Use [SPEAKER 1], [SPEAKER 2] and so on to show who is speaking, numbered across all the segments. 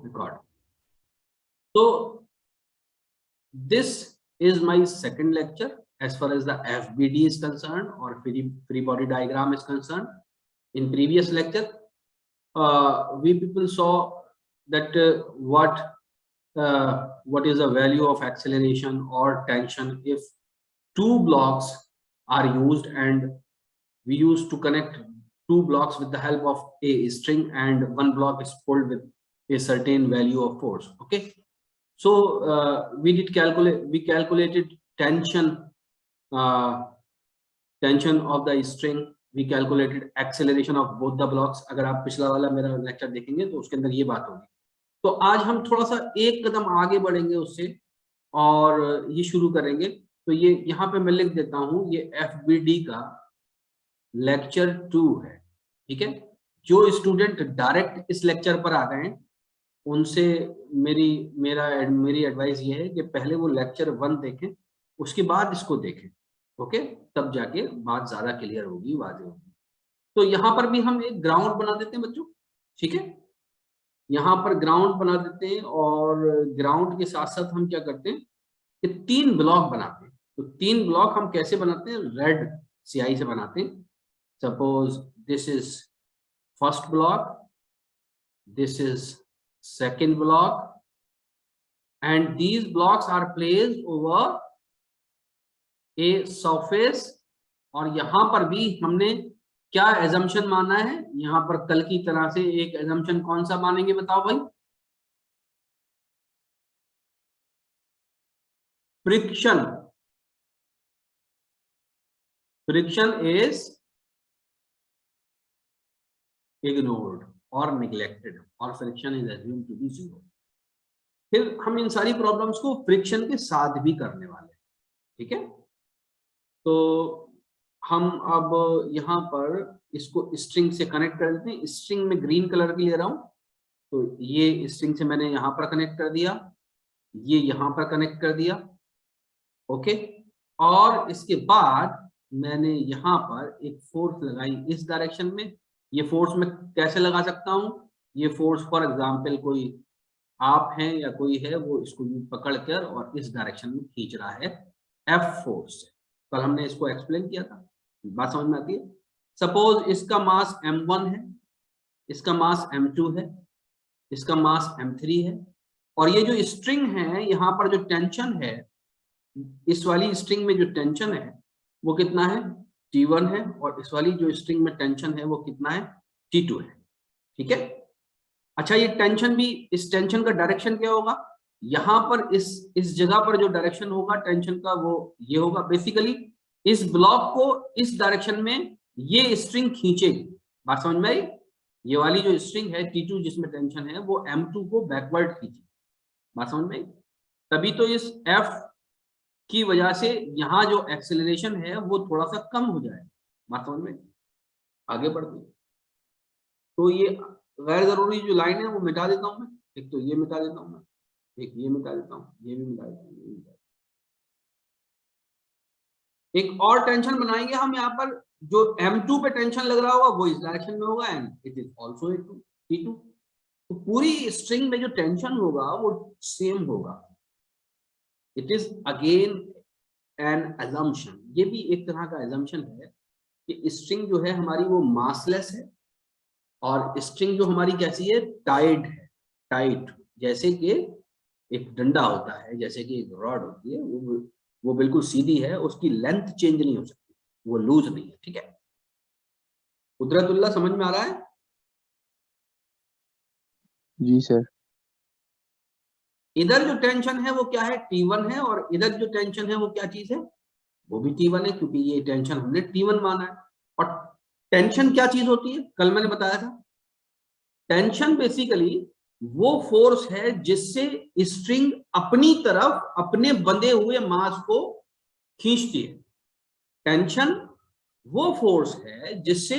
[SPEAKER 1] record. So this is my second lecture as far as the FBD is concerned or free body diagram is concerned. In previous lecture, we people saw that what is the value of acceleration or tension if two blocks are used and we used to connect two blocks with the help of a string and one block is pulled with a certain value of force. Okay, so we calculated tension of the string, we calculated acceleration of both the blocks. अगर आप पिछला वाला मेरा lecture देखेंगे तो उसके अंदर ये बात होगी. तो आज हम थोड़ा सा एक कदम आगे बढ़ेंगे उससे और ये शुरू करेंगे. तो ये यहाँ पे मैं लिख देता हूँ, ये FBD का लेक्चर 2 है. ठीक है, जो स्टूडेंट डायरेक्ट इस लेक्चर पर आ गए हैं उनसे मेरी एडवाइस ये है कि पहले वो लेक्चर 1 देखें, उसके बाद इसको देखें. ओके, तब जाके बात ज्यादा क्लियर होगी, वाज़ेह होगी. तो यहाँ पर भी हम एक ग्राउंड बना देते हैं बच्चों. ठीक है, यहाँ पर ग्राउंड बना देते हैं और ग्राउंड के साथ साथ हम क्या करते हैं कि 3 ब्लॉक बनाते हैं. तो 3 ब्लॉक हम कैसे बनाते हैं? रेड स्याही से बनाते हैं. Suppose this is first block, this is second block, and these blocks are placed over a surface. और यहां पर भी हमने क्या assumption माना है? यहां पर कल की तरह से एक assumption कौन सा मानेंगे बताओ भाई? friction. Friction is ignored or neglected or friction is assumed to be zero. फिर हम इन सारी प्रॉब्लम्स को फ्रिक्शन के साथ भी करने वाले हैं. ठीक है, तो हम अब यहाँ पर इसको स्ट्रिंग से कनेक्ट कर देते हैं. स्ट्रिंग में ग्रीन कलर की ले रहा हूं, तो ये स्ट्रिंग से मैंने यहाँ पर कनेक्ट कर दिया, ये यहाँ पर कनेक्ट कर दिया. ओके, और इसके बाद मैंने यहाँ पर एक फोर्स लगाई इस डायरेक्शन में. ये फोर्स मैं कैसे लगा सकता हूँ? ये फोर्स फॉर एग्जांपल कोई आप हैं या कोई है, वो इसको पकड़ कर और इस डायरेक्शन में खींच रहा है F फोर्स से. कल हमने इसको एक्सप्लेन किया था, बात समझ में आती है. सपोज इसका मास M1 है, इसका मास M2 है, इसका मास M3 है, और ये जो स्ट्रिंग है यहाँ पर जो टेंशन है, इस वाली स्ट्रिंग में जो टेंशन है वो कितना है? T1 है, और इस वाली जो स्ट्रिंग में टेंशन है वो कितना है? T2 है. ठीक है, अच्छा, ये टेंशन भी, इस टेंशन का डायरेक्शन क्या होगा? यहाँ पर इस जगह पर जो डायरेक्शन होगा टेंशन का वो ये होगा. बेसिकली इस ब्लॉक को इस डायरेक्शन में ये स्ट्रिंग खींचेगी. बात समझ में आई? ये वाली जो स्ट्रिंग है T2 जिसमें टेंशन है वो M2 को बैकवर्ड खींचेगी. बात समझ में आई? तभी तो इस F की वजह से यहाँ जो एक्सेलरेशन है वो थोड़ा सा कम हो जाए. बात समझ में? आगे बढ़ते हैं. तो ये गैर जरूरी जो लाइन है वो मिटा देता हूं मैं. एक तो ये मिटा देता हूं मैं, एक ये मिटा देता हूं, ये भी मिटा देता हूं, ये मिटा देता हूं. एक और टेंशन बनाएंगे हम यहाँ पर. जो M2 पे टेंशन लग रहा होगा वो इस डायरेक्शन में होगा and it is also T2. तो पूरी स्ट्रिंग में जो टेंशन होगा वो सेम होगा. It is again an assumption. ये भी एक तरह का assumption है कि स्ट्रिंग जो है हमारी वो मासलेस है और स्ट्रिंग जो हमारी कैसी है? टाइट है. टाइट जैसे कि एक डंडा होता है, जैसे कि एक रॉड होती है, वो बिल्कुल सीधी है, उसकी लेंथ चेंज नहीं हो सकती, वो लूज नहीं है. ठीक है, कुदरतुल्लाह समझ में आ रहा है?
[SPEAKER 2] जी सर.
[SPEAKER 1] इधर जो टेंशन है वो क्या है? T1 है, और इधर जो टेंशन है वो क्या चीज है? वो भी T1 है, क्योंकि ये टेंशन हमने T1 माना है. और टेंशन क्या चीज होती है? कल मैंने बताया था, टेंशन बेसिकली वो फोर्स है जिससे स्ट्रिंग अपनी तरफ अपने बंधे हुए मास को खींचती है. टेंशन वो फोर्स है जिससे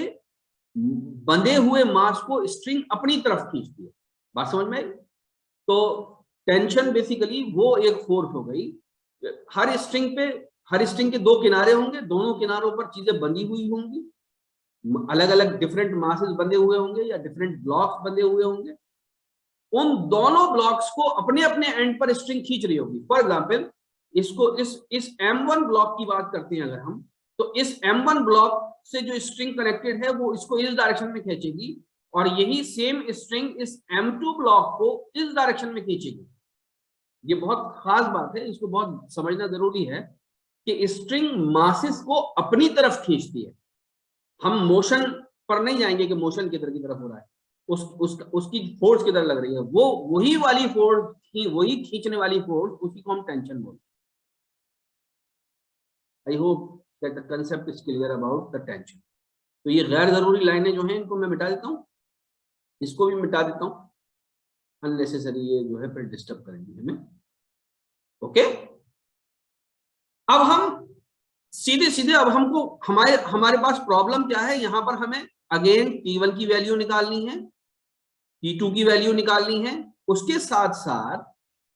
[SPEAKER 1] बंधे हुए मास को स्ट्रिंग अपनी तरफ खींचती है. बात समझ में आई? तो टेंशन बेसिकली वो एक फोर्स हो गई. हर स्ट्रिंग के 2 किनारे होंगे, दोनों किनारों पर चीजें बंधी हुई होंगी, अलग अलग डिफरेंट मासेस बंधे हुए होंगे या डिफरेंट ब्लॉक्स बंधे हुए होंगे. उन दोनों ब्लॉक्स को अपने अपने एंड पर स्ट्रिंग खींच रही होगी। फॉर एग्जाम्पल इसको इस M1 ब्लॉक की बात करते हैं अगर हम, तो इस M1 ब्लॉक से जो स्ट्रिंग कनेक्टेड है वो इसको इस डायरेक्शन में खींचेगी, और यही सेम स्ट्रिंग इस M2 ब्लॉक को इस डायरेक्शन में खींचेगी। ये बहुत खास बात है, इसको बहुत समझना जरूरी है कि स्ट्रिंग मासेस को अपनी तरफ खींचती है। हम मोशन पर नहीं जाएंगे कि मोशन किधर की तरफ हो रहा है, उसकी फोर्स किधर लग रही है, वो वही वाली फोर्स, वही खींचने वाली फोर्स, उसी को हम टेंशन बोलते हैं। आई hope that the concept is clear about the tension. तो ये गैर जरूरी लाइनें जो हैं इनको मैं मिटा देता हूँ, इसको भी मिटा देता हूँ, अननेसेसरी ये जो है फिर डिस्टर्ब करेंगे हमें। ओके, अब हम सीधे सीधे अब हमको हमारे पास प्रॉब्लम क्या है, यहां पर हमें अगेन T1 की वैल्यू निकालनी है, T2 की वैल्यू निकालनी है, उसके साथ साथ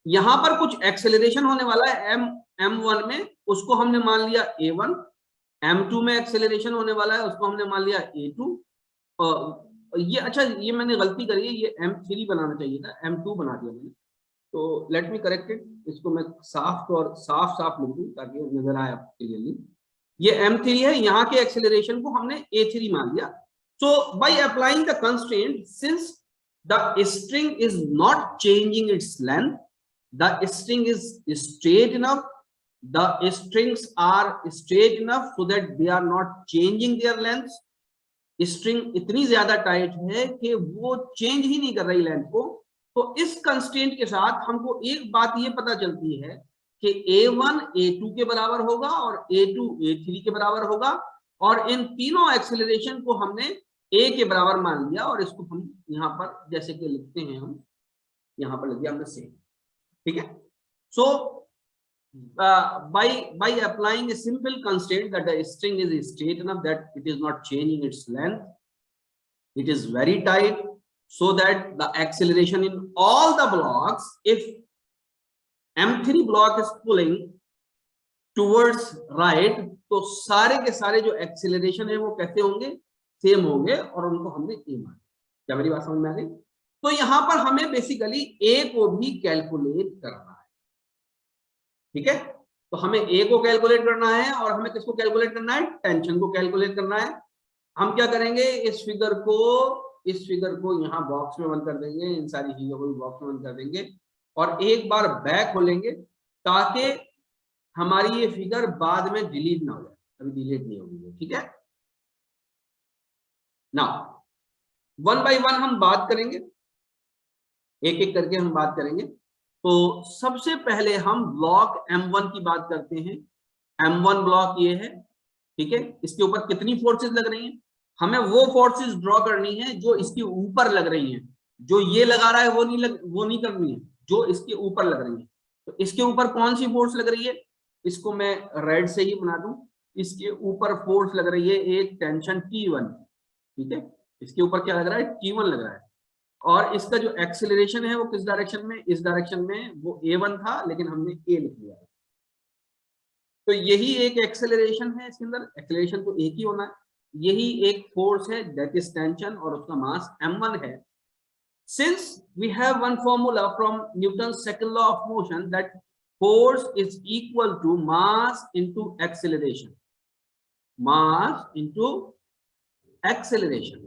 [SPEAKER 1] यहां पर कुछ एक्सेलरेशन होने वाला है M1 में, उसको हमने मान लिया A1, M2 में एक्सेलरेशन होने वाला है, उसको हमने मान लिया A2। ये अच्छा, ये मैंने गलती करी है, ये M3 बनाना चाहिए था, M2 बना दिया मैंने, तो लेट मी करेक्ट इट। इसको मैं साफ लिख दूं ताकि नजर आए आपके लिए। ये M3 है, यहाँ के एक्सेलरेशन को हमने A3 मान लिया। So by applying the constraint, since the string is not changing its length, the string is straight enough, the strings are straight enough so that they are not changing their length। String इतनी ज्यादा tight है कि वो change ही नहीं कर रही length को। तो इस कंस्ट्रेंट के साथ हमको एक बात ये पता चलती है कि A1 A2 के बराबर होगा और A2 A3 के बराबर होगा, और इन तीनों एक्सेलरेशन को हमने A के बराबर मान लिया, और इसको हम यहाँ पर जैसे कि लिखते हैं, हम यहाँ पर लिख दिया हमने सेम। ठीक है, सो by applying a simple constraint that the string is straight enough that it is not changing its length, it is very tight, so that the acceleration in all the blocks, if M3 block is pulling towards right, तो सारे के सारे जो acceleration है वो कैसे होंगे, same होंगे, और उनको हमने ए माना। क्या मेरी बात समझ में आ गई? तो यहां पर हमें बेसिकली ए को भी कैलकुलेट करना है। ठीक है, तो हमें ए को कैलकुलेट करना है, और हमें किसको कैलकुलेट करना है, टेंशन को कैलकुलेट करना है। हम क्या करेंगे, इस फिगर को यहाँ बॉक्स में बंद कर देंगे, इन सारी चीजों को भी बॉक्स में बंद कर देंगे, और एक बार बैक खोलेंगे ताकि हमारी ये फिगर बाद में डिलीट ना हो जाए। अभी डिलीट नहीं होगी, ठीक है। नाउ वन बाय वन हम बात करेंगे, एक एक करके हम बात करेंगे। तो सबसे पहले हम ब्लॉक M1 की बात करते हैं। M1 ब्लॉक ये है, ठीक है। इसके ऊपर कितनी फोर्सेस लग रही हैं, हमें वो फोर्सेस ड्रॉ करनी है जो इसके ऊपर लग रही हैं। जो ये लगा रहा है वो नहीं करनी है, जो इसके ऊपर लग रही है। तो इसके ऊपर कौन सी फोर्स लग रही है, इसको मैं रेड से ही बना दूं। इसके ऊपर फोर्स लग रही है एक टेंशन T1, ठीक है। इसके ऊपर क्या लग रहा है, T1 लग रहा है, और इसका जो एक्सेलरेशन है वो किस डायरेक्शन में, इस डायरेक्शन में। वो A1 था लेकिन हमने A लिख लिया है। तो यही एक एक्सेलरेशन है, इसके अंदर एक्सेलरेशन तो एक ही होना है। यही एक फोर्स है, दैट इज टेंशन, और उसका मास M1 है। Since we have one formula from Newton's second law of motion that force is equal to mass into acceleration, mass into acceleration,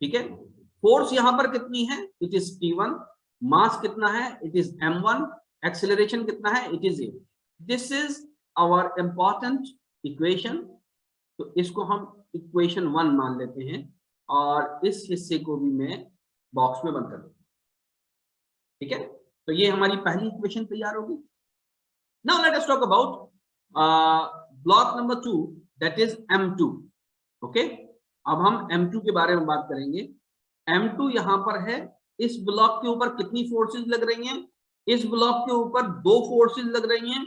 [SPEAKER 1] ठीक है। फोर्स यहां पर कितनी है, इट इज T1, मास कितना है, इट इज M1, एक्सेलरेशन कितना है, it is A। This is our important equation. तो इसको हम इक्वेशन 1 मान लेते हैं, और इस हिस्से को भी मैं बॉक्स में बंद कर दूं, ठीक है। तो ये हमारी पहली इक्वेशन तैयार होगी। Now let us talk about block number 2, that is M2। Okay, अब हम M2 के बारे में बात करेंगे। M2 यहां पर है, इस ब्लॉक के ऊपर कितनी फोर्सेस लग रही हैं, इस ब्लॉक के ऊपर 2 फोर्सेस लग रही हैं।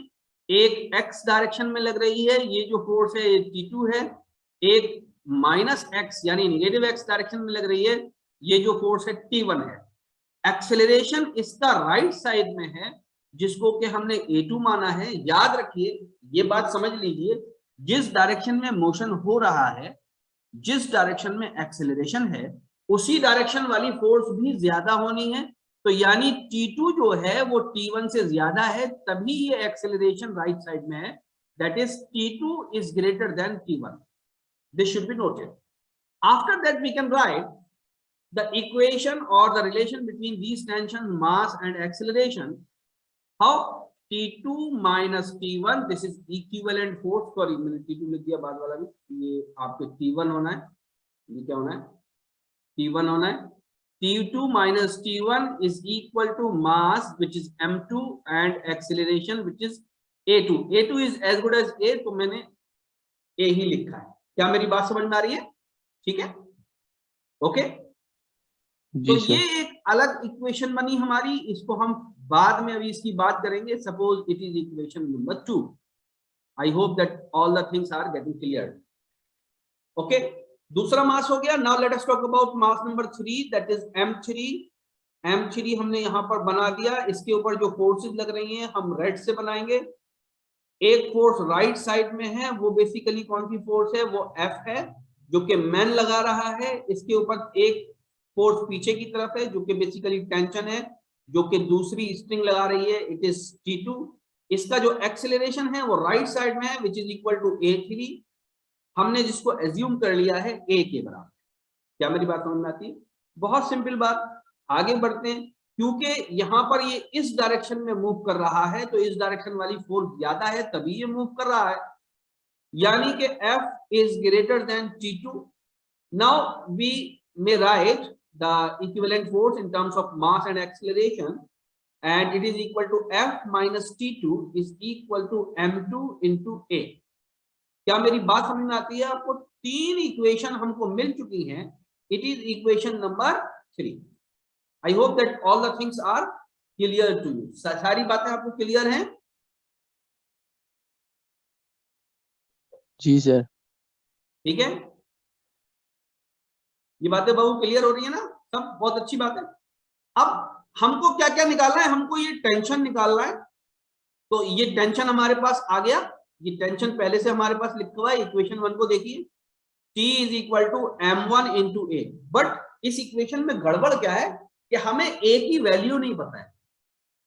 [SPEAKER 1] एक x डायरेक्शन में लग रही है, ये जो फोर्स है ये T2 है। एक -x यानी नेगेटिव x डायरेक्शन में लग रही है, ये जो फोर्स है T1 है। एक्सेलरेशन इसका राइट साइड में है, जिसको कि हमने A2 माना है। याद रखिए, ये बात समझ लीजिए, जिस डायरेक्शन में मोशन हो रहा है, जिस डायरेक्शन में एक्सेलरेशन है, उसी डायरेक्शन वाली फोर्स भी ज्यादा होनी है, तो यानी T2 जो है वो T1 से ज्यादा है, तभी ये एक्सेलरेशन राइट साइड में है, that is T2 is greater than T1. This should be noted. After that we can write the equation or the relation between these tension, mass and acceleration. How? T2 minus T1, this is equivalent force. Sorry, मैंने T2 लिख दिया बाद वाला भी, ये आपके T1 होना है, ये क्या होना है, T1 होना है. T2 minus T1 is equal to mass which is m2 and acceleration which is a2. a2 is as good as a, तो मैंने a ही लिखा है. क्या मेरी बात समझ में आ रही है? ठीक है, ओके. तो ये एक अलग इक्वेशन बनी हमारी, इसको हम बाद में अभी इसकी बात करेंगे. Suppose it is equation number 2. I hope that all the things are getting clear. Okay, दूसरा मास हो गया. Now let us talk about mass number 3, that is m3. m3 हमने यहां पर बना दिया. इसके ऊपर जो फोर्सेस लग रही हैं हम रेड से बनाएंगे. एक फोर्स राइट साइड में है, वो बेसिकली कौन सी फोर्स है, वो F है, जो कि मैन लगा रहा है. इसके ऊपर एक फोर्स पीछे की तरफ है जो कि बेसिकली टेंशन है, जो कि दूसरी स्ट्रिंग लगा रही है, इट इज T2. इसका जो एक्सेलरेशन है वो राइट साइड में है, which is equal to a3. हमने जिसको एज्यूम कर लिया है a के बराबर. क्या मेरी बात समझ में आती है? बहुत सिंपल बात. आगे बढ़ते हैं. क्योंकि यहां पर ये इस डायरेक्शन में मूव कर रहा है, तो इस डायरेक्शन वाली फोर्स ज्यादा है, तभी ये मूव कर रहा है. यानी कि F is greater than T2. Now we may write the equivalent force in terms of mass and acceleration, and it is equal to F minus T2 is equal to m2 into a. क्या मेरी बात समझ में आती है आपको? तीन equation हमको मिल चुकी हैं. It is equation number 3. I hope that all the things are clear to you. सारी बातें आपको क्लियर हैं?
[SPEAKER 2] जी सर.
[SPEAKER 1] ठीक है, ये बातें बहुत क्लियर हो रही है ना सब? बहुत अच्छी बात है. अब हमको क्या क्या निकालना है? हमको ये टेंशन निकालना है. तो ये टेंशन हमारे पास आ गया. ये टेंशन पहले से हमारे पास लिखा हुआ है. इक्वेशन 1 को देखिए, T is equal to m1 into ए. बट इस इक्वेशन में गड़बड़ क्या है कि हमें a की वैल्यू नहीं पता है,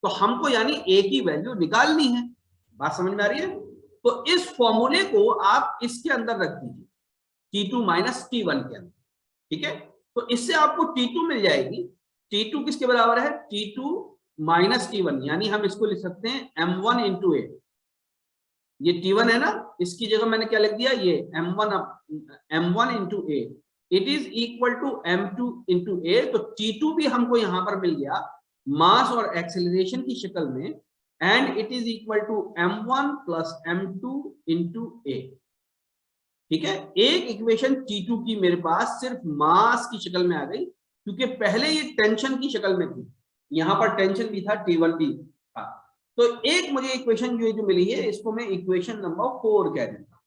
[SPEAKER 1] तो हमको यानी a की वैल्यू निकालनी है. बात समझ में आ रही है? तो इस फॉर्मूले को आप इसके अंदर रख दीजिए, T2 माइनस T1 के अंदर. ठीक है, तो इससे आपको T2 मिल जाएगी. T2 किसके बराबर है? T2 माइनस T1, यानी हम इसको लिख सकते हैं m1 इंटू ए. ये T1 है ना, इसकी जगह मैंने क्या लिख दिया, ये m1 into a. It is equal to m2 into a. तो T2 भी हमको यहां पर मिल गया मास और एक्सेलरेशन की शक्ल में, and it is equal to m1 plus m2 into a. ठीक है, एक इक्वेशन T2 की मेरे पास सिर्फ मास की शक्ल में आ गई, क्योंकि पहले ये टेंशन की शक्ल में थी. यहां पर टेंशन भी था, T1 भी था. तो एक मुझे इक्वेशन जो मिली है, इसको मैं इक्वेशन नंबर 4 कह देता हूं.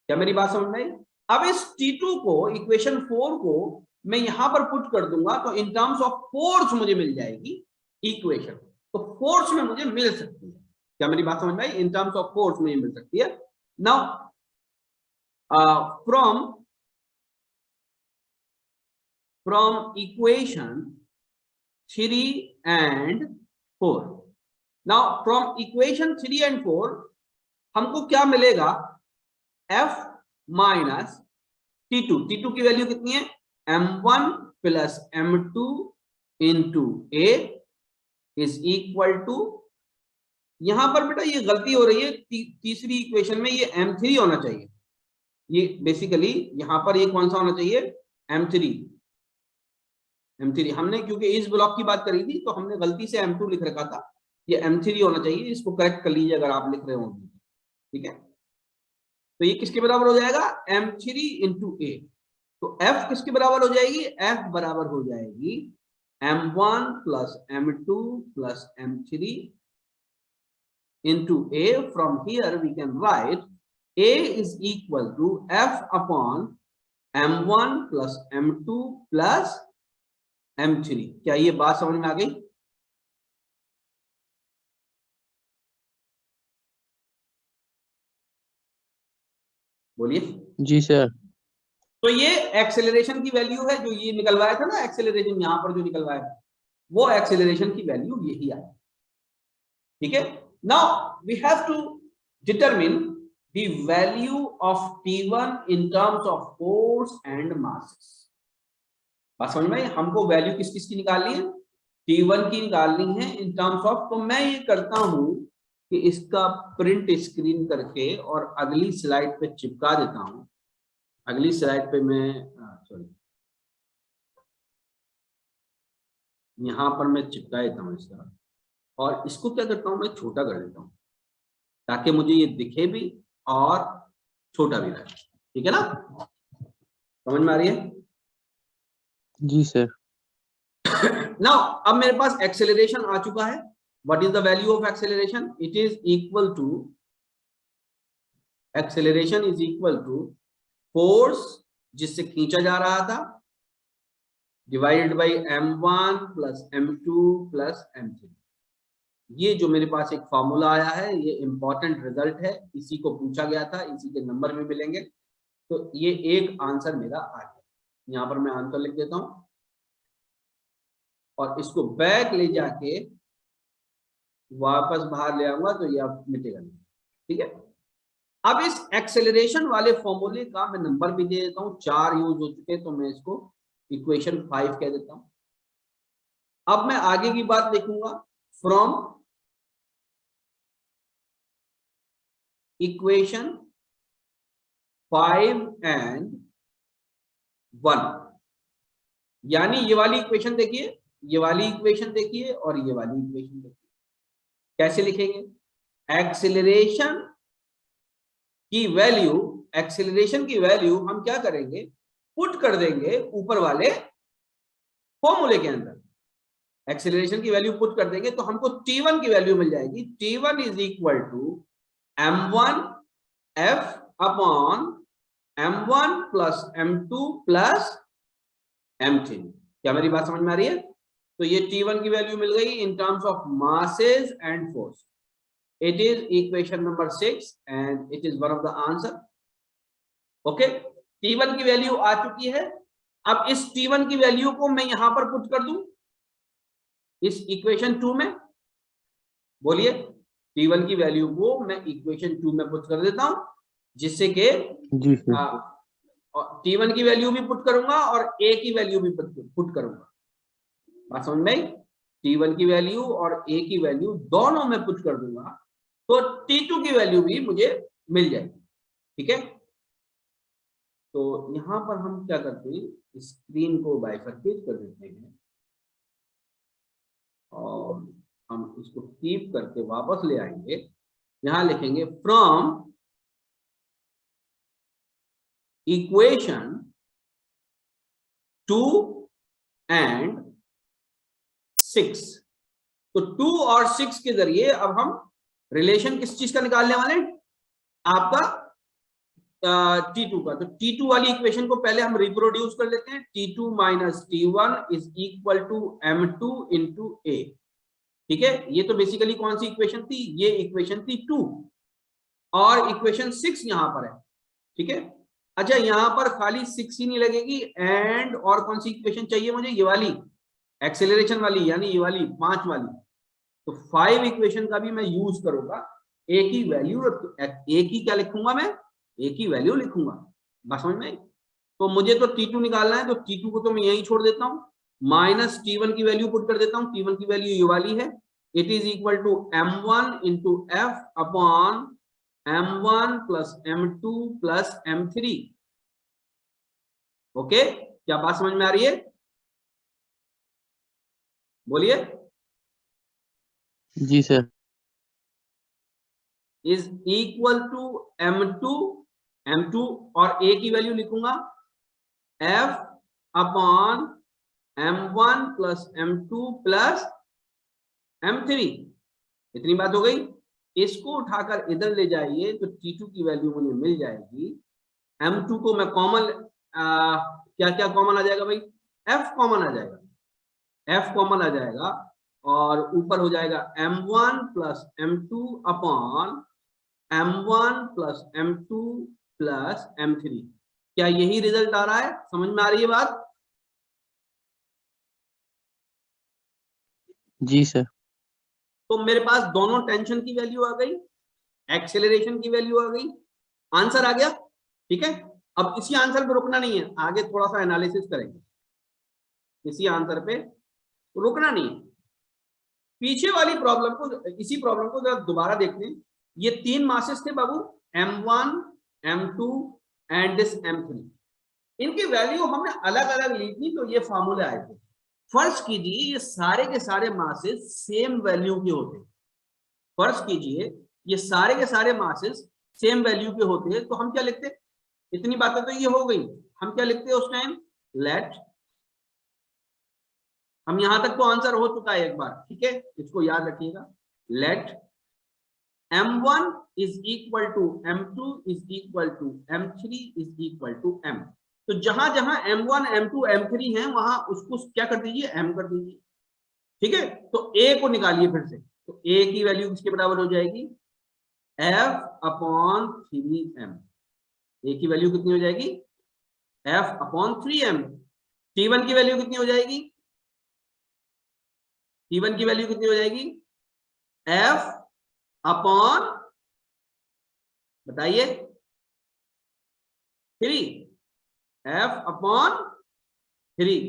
[SPEAKER 1] क्या मेरी बात समझ में आई? अब इस T2 को, इक्वेशन 4 को मैं यहां पर पुट कर दूंगा, तो इन टर्म्स ऑफ फोर्स मुझे मिल जाएगी इक्वेशन. तो फोर्स में मुझे मिल सकती है. क्या मेरी बात समझ में आई? इन टर्म्स ऑफ फोर्स मुझे मिल सकती है. Now from equation 3 and 4. Now from equation 3 and 4 हमको क्या मिलेगा? F minus T2. T2 की वैल्यू कितनी है? m1 plus m2 into a is equal to, यहां पर बेटा ये गलती हो रही है, तीसरी इक्वेशन में ये m3 होना चाहिए. ये बेसिकली यहां पर ये कौन सा होना चाहिए? m3. हमने क्योंकि इस ब्लॉक की बात करी थी, तो हमने गलती से m2 लिख रखा था. ये m3 होना चाहिए. इसको करेक्ट कर लीजिए अगर आप लिख रहे हो. ठीक है, तो ये किसके बराबर हो जाएगा? m3 into a. तो f किसके बराबर हो जाएगी? f बराबर हो जाएगी m1 plus m2 plus m3 into a. From here we can write a is equal to f upon m1 plus m2 plus m3. क्या ये बात समझ में आ गई? बोलिए.
[SPEAKER 2] जी सर.
[SPEAKER 1] तो ये एक्सेलरेशन की वैल्यू है जो ये निकलवाया था ना, एक्सेलरेशन यहां पर जो निकलवाया, वो एक्सेलरेशन की वैल्यू यही आएगी। ठीक है, now we have to determine the value of T1 in terms of force and masses. बात समझ में? हमको वैल्यू किस किस की निकालनी है? T1 की निकालनी है इन टर्म्स ऑफ। तो मैं ये करता हूं कि इसका प्रिंट स्क्रीन करके और अगली स्लाइड पे चिपका देता हूं। अगली स्लाइड पे मैं सॉरी, यहां पर मैं चिपका देता हूं इसका, और इसको क्या करता हूं, मैं छोटा कर देता हूं ताकि मुझे ये दिखे भी और छोटा भी रहे। ठीक है ना, समझ में आ रही है?
[SPEAKER 2] जी सर।
[SPEAKER 1] नाउ अब मेरे पास एक्सेलरेशन आ चुका है। What is the value of acceleration? It is equal to, acceleration is equal to force जिससे खींचा जा रहा था divided by m1 plus m2 plus m3। ये जो मेरे पास एक फॉर्मूला आया है, ये इंपॉर्टेंट रिजल्ट है, इसी को पूछा गया था, इसी के नंबर भी मिलेंगे। तो ये एक आंसर मेरा आ गया। यहां पर मैं आंसर लिख देता हूं और इसको बैक ले जाके वापस बाहर ले आऊंगा तो ये अब मिटेगा नहीं। ठीक है, अब इस एक्सेलरेशन वाले फॉर्मूले का मैं नंबर भी दे देता हूं, 4 यूज हो चुके, तो मैं इसको इक्वेशन 5 कह देता हूं। अब मैं आगे की बात लिखूंगा, फ्रॉम इक्वेशन 5 एंड 1, यानी ये वाली इक्वेशन देखिए, ये वाली इक्वेशन देखिए और ये वाली इक्वेशन देखिए। कैसे लिखेंगे? एक्सेलरेशन की वैल्यू, एक्सेलरेशन की वैल्यू हम क्या करेंगे, पुट कर देंगे ऊपर वाले फॉर्मूले के अंदर। एक्सेलरेशन की वैल्यू पुट कर देंगे तो हमको T1 की वैल्यू मिल जाएगी। T1 is equal to m1 f upon m1 plus m2 plus m3। क्या मेरी बात समझ में आ रही है? तो ये T1 की वैल्यू मिल गई इन terms of masses and force. It is equation number 6 and it is one of the answer. Okay, T1 की वैल्यू आ चुकी है। अब इस T1 की वैल्यू को मैं यहां पर पुट कर दूं इस इक्वेशन 2 में। बोलिए, T1 की वैल्यू को मैं इक्वेशन 2 में पुट कर देता हूं, जिससे कि
[SPEAKER 2] जी सर।
[SPEAKER 1] T1 की वैल्यू भी पुट करूंगा और A की वैल्यू भी पुट करूंगा। बात समझ में आई? T1 की वैल्यू और A की वैल्यू दोनों में पुट कर दूंगा तो T2 की वैल्यू भी मुझे मिल जाएगी। ठीक है, तो यहां पर हम क्या करते हैं, स्क्रीन को बाइफरकेट कर देते हैं और हम इसको कीप करके वापस ले आएंगे। यहां लिखेंगे फ्रॉम इक्वेशन 2 एंड 6। तो 2 और 6 के जरिए अब हम रिलेशन किस चीज का निकालने वाले हैं, आपका T2 का। तो T2 वाली इक्वेशन को पहले हम रिप्रोड्यूस कर लेते हैं। T2 minus T1 is equal to M2 into A। ठीक है, ये तो बेसिकली कौन सी इक्वेशन थी, ये इक्वेशन थी 2 और इक्वेशन 6 यहां पर है। ठीक है, अच्छा यहां पर खाली 6 ही नहीं लगेगी, एंड और कौन सी इक्वेशन चाहिए मुझे, ये वाली एक्सेलरेशन वाली, यानी ये वाली 5 वाली। तो 5 इक्वेशन का भी मैं यूज करूंगा। ए की वैल्यू, ए की क्या लिखूंगा मैं, ए की वैल्यू लिखूंगा। बस समझ में? तो मुझे तो T2 निकालना है, तो T2 को तो मैं यही छोड़ देता हूं, माइनस T1 की वैल्यू पुट कर देता हूं। T1 की वैल्यू ये वाली है, it is equal to m1 इंटू F upon m1 plus m2 plus m3। Okay, क्या बात समझ में आ रही है? बोलिए।
[SPEAKER 2] जी sir.
[SPEAKER 1] Is equal to m2 और a की वैल्यू लिखूंगा f upon m1 plus m2 plus m3। इतनी बात हो गई। इसको उठाकर इधर ले जाइए तो T2 की वैल्यू मुझे मिल जाएगी। m2 को मैं कॉमन, क्या क्या कॉमन आ जाएगा भाई, f कॉमन आ जाएगा, f कॉमन आ जाएगा और ऊपर हो जाएगा m1 plus m2 upon m1 plus m2 plus m3। क्या यही रिजल्ट आ रहा है? समझ में आ रही है बात?
[SPEAKER 2] जी सर।
[SPEAKER 1] तो मेरे पास दोनों टेंशन की वैल्यू आ गई, एक्सेलरेशन की वैल्यू आ गई, आंसर आ गया। ठीक है, अब इसी आंसर पे रुकना नहीं है, आगे थोड़ा सा एनालिसिस करेंगे, इसी आंसर पे रुकना नहीं है। पीछे वाली प्रॉब्लम को, इसी प्रॉब्लम को जरा दोबारा देखते हैं। ये 3 मासेस थे बाबू, M1, M2 and this M3। इनकी वैल्यू हमने अलग अलग ली थी, तो ये फार्मूले आए थे। फर्ज कीजिए ये सारे के सारे मासेस सेम वैल्यू के होते, फर्ज कीजिए ये सारे के सारे मासेस सेम वैल्यू के होते हैं, तो हम क्या लिखते, इतनी बातें तो ये हो गई, हम क्या लिखते हैं उस टाइम, लेट, हम यहां तक तो आंसर हो चुका है एक बार, ठीक है, इसको याद रखिएगा। Let M1 is equal to M2 is equal to M3 is equal to M। तो जहां जहां M1, M2, M3 हैं वहां उसको क्या कर दीजिए, M कर दीजिए। ठीक है, तो A को निकालिए फिर से, तो A की वैल्यू किसके बराबर हो जाएगी, F/3M। A की वैल्यू कितनी हो जाएगी, F/3M। T1 की वैल्यू कितनी हो जाएगी, T1 की वैल्यू कितनी हो जाएगी, F अपॉन, बताइए, 3, F/3।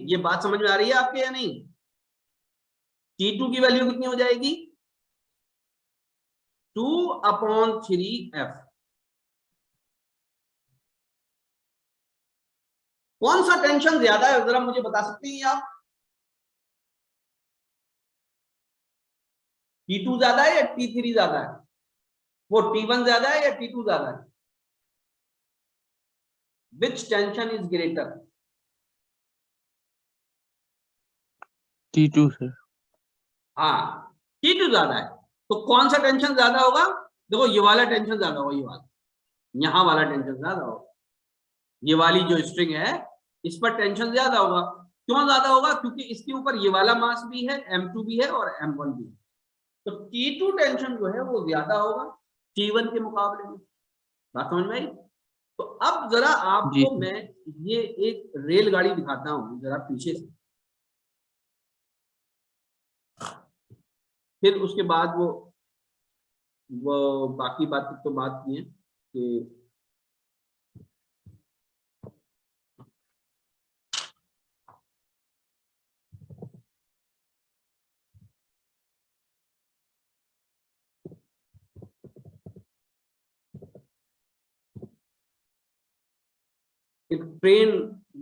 [SPEAKER 1] ये बात समझ में आ रही है आपके या नहीं। T2 की वैल्यू कितनी हो जाएगी, 2/3F। कौन सा टेंशन ज्यादा है जरा मुझे बता सकते हैं आप, T2 ज्यादा है या T3 ज्यादा है, वो T1 ज्यादा है या T2 ज्यादा है, which tension is greater,
[SPEAKER 2] T2 sir.
[SPEAKER 1] हाँ T2 ज्यादा है। तो कौन सा टेंशन ज्यादा होगा, देखो ये वाला टेंशन ज्यादा होगा, ये वाला, यहां वाला टेंशन ज्यादा होगा, ये वाली जो स्ट्रिंग है इस पर टेंशन ज्यादा होगा। क्यों ज्यादा होगा, क्योंकि इसके ऊपर ये वाला मास भी है, M2 भी है और M1 भी है, तो T2 टेंशन जो है वो ज्यादा होगा T1 के मुकाबले में। बात समझ में आई। तो अब जरा
[SPEAKER 2] जी
[SPEAKER 1] आपको
[SPEAKER 2] सर।
[SPEAKER 1] मैं ये एक रेलगाड़ी दिखाता हूं जरा पीछे से, फिर उसके बाद वो बाकी बात तो बात की है कि एक ट्रेन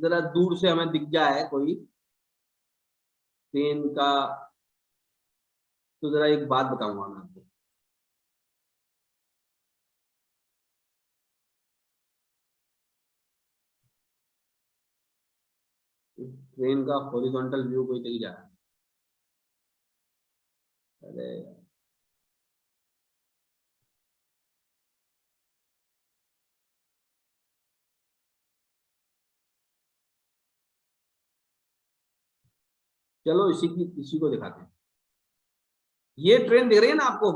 [SPEAKER 1] जरा दूर से हमें दिख जाए कोई ट्रेन का, तो जरा एक बात बताऊंगा मैं आपको। ट्रेन का हॉरिजॉन्टल व्यू कोई दिख जाए, अरे चलो इसी को दिखाते हैं। ये ट्रेन दिख रही है ना आपको,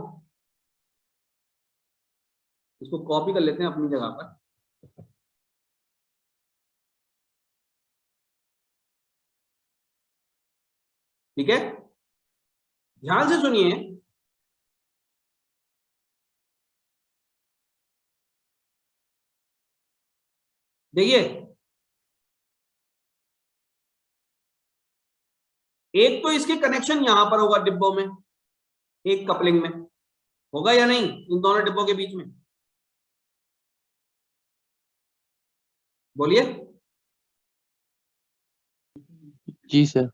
[SPEAKER 1] इसको कॉपी कर लेते हैं अपनी जगह पर। ठीक है, ध्यान से सुनिए, देखिए एक तो इसके कनेक्शन यहां पर होगा डिब्बों में, एक कपलिंग में होगा या नहीं, इन दोनों डिब्बों के बीच में, बोलिए।
[SPEAKER 2] जी सर।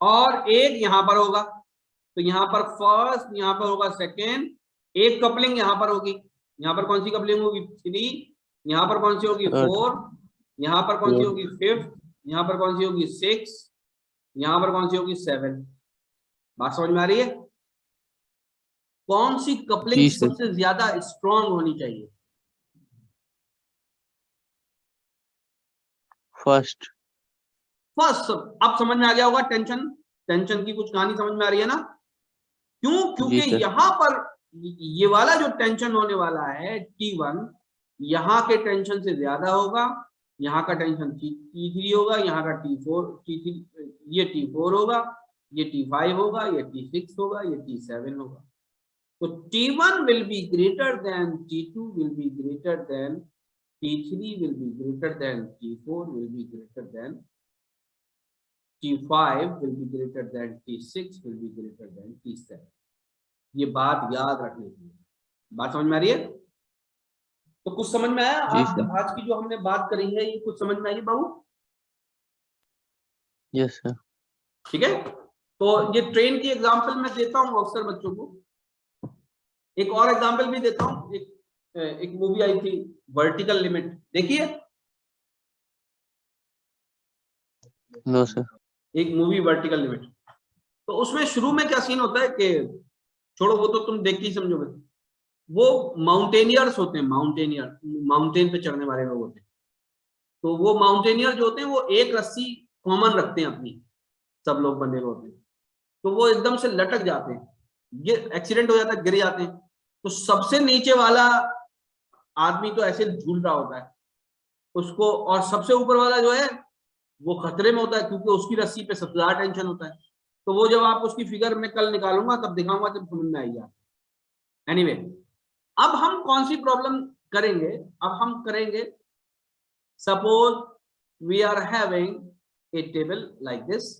[SPEAKER 1] और एक यहां पर होगा, तो यहां पर फर्स्ट, यहां पर होगा सेकेंड, एक कपलिंग यहां पर होगी, यहां पर कौन सी कपलिंग होगी, 3, यहां पर कौन सी होगी, 4, यहां पर कौन सी होगी, 5, यहां पर कौन सी होगी, 6, यहां पर कौन सी होगी, 7। बात समझ में आ रही है। कौन सी कपलिंग
[SPEAKER 2] जी सर।
[SPEAKER 1] सबसे ज्यादा स्ट्रॉन्ग होनी चाहिए,
[SPEAKER 2] फर्स्ट।
[SPEAKER 1] फर्स्ट। अब समझ में आ गया होगा, टेंशन, टेंशन की कुछ कहानी समझ में आ रही है ना। क्यों,
[SPEAKER 2] जी
[SPEAKER 1] क्योंकि
[SPEAKER 2] सर।
[SPEAKER 1] यहां पर ये वाला जो टेंशन होने वाला है T1, यहाँ के टेंशन से ज्यादा होगा, यहाँ का टेंशन T3 होगा, यहाँ का T4, T3, ये T4 होगा, ये T5 होगा, ये T6 होगा, ये T7 होगा। तो T1 will be greater than T2 will be greater than T3 will be greater than T4 will be greater than T5 will be greater than T6 will be greater than T7। ये बात याद रखने की है। बात समझ में आ रही है? तो कुछ समझ में आया? आज की जो हमने बात करी है ये कुछ समझ में आई बाबू?
[SPEAKER 2] Yes sir.
[SPEAKER 1] ठीक है, तो ये ट्रेन की एग्जांपल मैं देता हूँ अक्सर बच्चों को। एक और एग्जांपल भी देता हूँ। एक मूवी आई थी वर्टिकल लिमिट, देखिए?
[SPEAKER 2] No sir.
[SPEAKER 1] एक मूवी वर्टिकल लिमिट, तो उसमें शुरू में क्या सीन होता है कि छोड़ो वो तो तुम देख के ही समझोगे। वो माउंटेनियर्स होते हैं, माउंटेन पे चढ़ने वाले लोग होते हैं। तो वो माउंटेनियर जो होते हैं वो एक रस्सी कॉमन रखते हैं अपनी, सब लोग बंधे हुए होते हैं। तो वो एकदम से लटक जाते हैं, ये एक्सीडेंट हो जाता है, गिर जाते हैं। तो सबसे नीचे वाला आदमी तो ऐसे झूल रहा होता है उसको, और सबसे ऊपर वाला जो है वो खतरे में होता है क्योंकि उसकी रस्सी पे सबसे ज्यादा टेंशन होता है। तो वो जब आप उसकी फिगर में कल निकालूंगा तब दिखाऊंगा, जब समझ में आएगी। एनीवे, अब हम कौन सी प्रॉब्लम करेंगे? अब हम करेंगे, suppose we are having a table like this,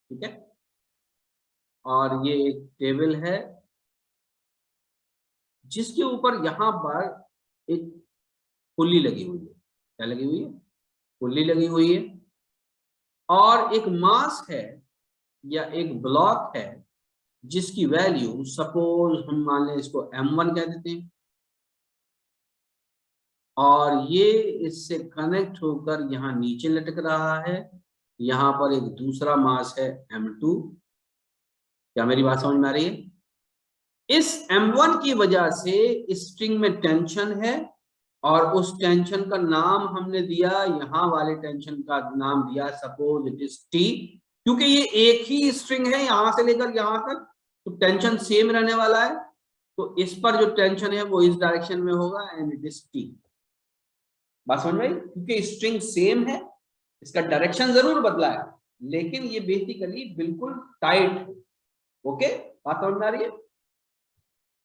[SPEAKER 1] ठीक है, और ये एक टेबल है जिसके ऊपर यहां पर एक पुल्ली लगी हुई है। क्या लगी हुई है? पुल्ली लगी हुई है, और एक मास है या एक ब्लॉक है जिसकी वैल्यू, सपोज हम मान लें इसको M1 कह देते हैं, और ये इससे कनेक्ट होकर यहाँ नीचे लटक रहा है। यहाँ पर एक दूसरा मास है M2। क्या मेरी बात समझ में आ रही है? इस M1 की वजह से स्ट्रिंग में टेंशन है, और उस टेंशन का नाम हमने दिया, यहाँ वाले टेंशन का नाम दिया सपोज इट इज T, क्योंकि ये एक ही स्ट्रिंग है यहां से लेकर यहां तक, तो टेंशन सेम रहने वाला है। तो इस पर जो टेंशन है वो इस डायरेक्शन में होगा, एंड इट इज T। बात समझ में आई? क्योंकि स्ट्रिंग सेम है, इसका डायरेक्शन जरूर बदला है, लेकिन ये बेसिकली बिल्कुल टाइट है। ओके, बात समझ में आ रही है?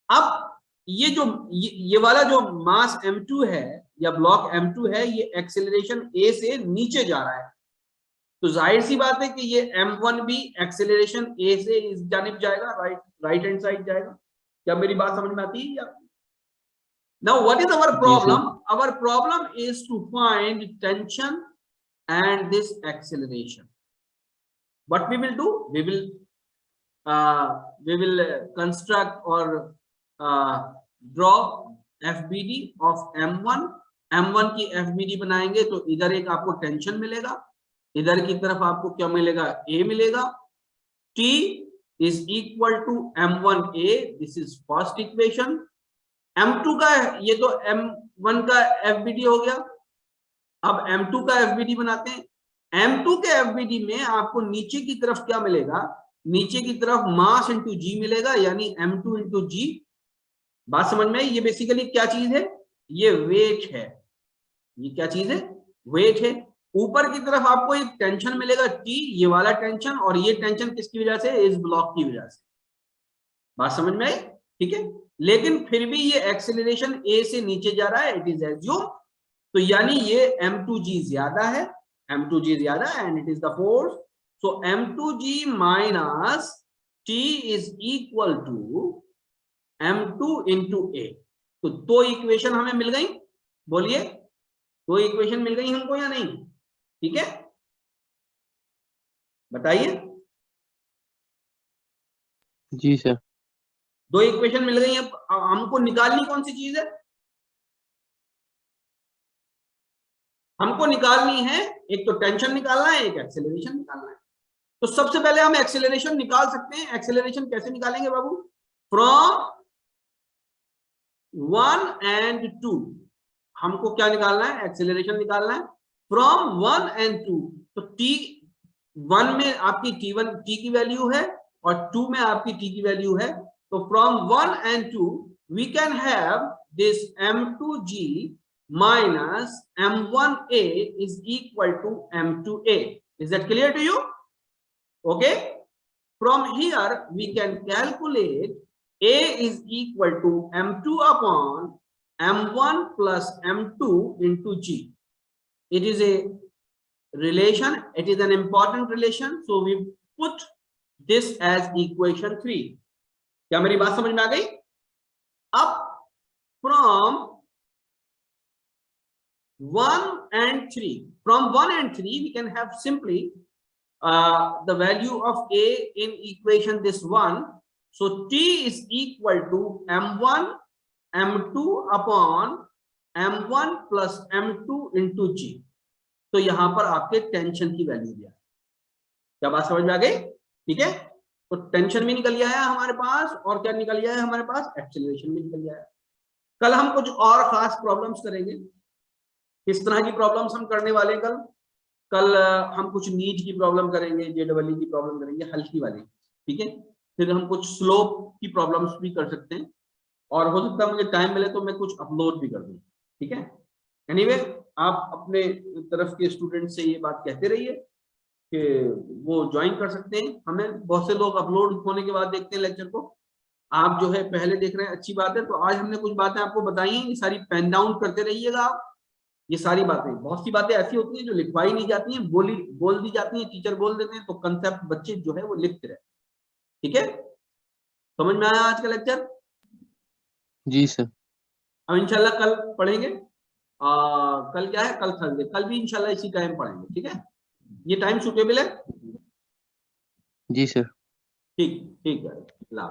[SPEAKER 1] अब ये वाला जो मास M2 है या ब्लॉक M2 है, ये एक्सेलरेशन A से नीचे जा रहा है। तो जाहिर सी बात है कि ये M1 भी एक्सेलरेशन A से इस जानिब जाएगा, राइट हैंड साइड जाएगा। क्या मेरी बात समझ में आती है? या now what is our problem? Our problem is to find tension and this acceleration. What we will do? We will construct or draw FBD of M1. M1 की FBD बनाएंगे तो इधर एक आपको टेंशन मिलेगा, इधर की तरफ आपको क्या मिलेगा? A मिलेगा। T is equal to M1A. This is first equation. M2 का, ये तो M1 का FBD हो गया। अब M2 का FBD बनाते हैं। M2 के FBD में आपको नीचे की तरफ क्या मिलेगा? नीचे की तरफ मास इंटू G मिलेगा, यानी M2 इंटू G। बात समझ में? ये बेसिकली क्या चीज है? ये वेट है। ये क्या चीज है? वेट है। ऊपर की तरफ आपको एक टेंशन मिलेगा T, ये वाला टेंशन, और ये टेंशन किसकी वजह से? इस ब्लॉक की वजह से। बात समझ में आई? ठीक है, लेकिन फिर भी ये एक्सेलरेशन A से नीचे जा रहा है, इट इज एज्यूम। तो यानी ये M2G ज्यादा है, M2G ज्यादा, and it is the force. So M2G minus T is equal to M2 into A। तो दो इक्वेशन हमें मिल गई। बोलिए, दो इक्वेशन मिल गई हमको या नहीं? ठीक है, बताइए।
[SPEAKER 2] जी सर।
[SPEAKER 1] दो इक्वेशन मिल गई। अब हमको निकालनी कौन सी चीज है? हमको निकालनी है, एक तो टेंशन निकालना है, एक एक्सेलरेशन निकालना है। तो सबसे पहले हम एक्सेलरेशन निकाल सकते हैं। एक्सेलरेशन कैसे निकालेंगे बाबू? From 1 and 2। हमको क्या निकालना है? एक्सेलरेशन निकालना है फ्रॉम 1 and 2। तो T1 में आपकी T की वैल्यू है और 2 में आपकी T की वैल्यू है। तो from 1 and 2 we can have this M2G minus m1a is equal to m2a. Is that clear to you? Okay, from here we can calculate a is equal to m2 upon m1 plus m2 into g. It is a relation, it is an important relation, so we put this as equation 3. क्या मेरी बात समझ में आ गई? अब from 1 and 3, from 1 and 3 we can have simply the value of a in equation this one. So t is equal to m1 m2 upon m1 plus m2 into g. तो यहां पर आपके टेंशन की वैल्यू दिया। क्या बात समझ में आ गई? ठीक है, तो टेंशन भी निकल गया है हमारे पास, और क्या निकल गया है हमारे पास? एक्सेलरेशन भी निकल गया है। कल हम कुछ और खास प्रॉब्लम्स करेंगे। किस तरह की प्रॉब्लम्स हम करने वाले हैं कल हम कुछ नीट की प्रॉब्लम करेंगे, जेडब्ल्यू की प्रॉब्लम करेंगे, हल्की वाली, ठीक है। फिर हम कुछ स्लोप की प्रॉब्लम्स भी कर सकते हैं, और हो सकता है मुझे टाइम मिले तो मैं कुछ अपलोड भी कर दूं, ठीक है। एनीवे, आप अपने तरफ के स्टूडेंट से ये बात कहते रहिए कि वो ज्वाइन कर सकते हैं हमें। बहुत से लोग अपलोड होने के बाद देखते हैं लेक्चर को, आप जो है पहले देख रहे हैं, अच्छी बात है। तो आज हमने कुछ बातें आपको बताई हैं, ये सारी पेन डाउन करते रहिएगा आप। ये सारी बातें, बहुत सी बातें ऐसी होती हैं जो लिखवाई नहीं जाती हैं, बोल दी जाती हैं, टीचर बोल देते हैं, तो कंसेप्ट बच्चे जो है वो लिखते रहे, ठीक है। समझ में आया आज का लेक्चर?
[SPEAKER 2] जी सर।
[SPEAKER 1] अब इंशाल्लाह कल पढ़ेंगे। कल क्या है? कल थर्सडे, कल भी इंशाल्लाह इसी टाइम पढ़ेंगे, ठीक है। ये टाइम सूटेबल है?
[SPEAKER 2] जी सर।
[SPEAKER 1] ठीक है, अल्लाह।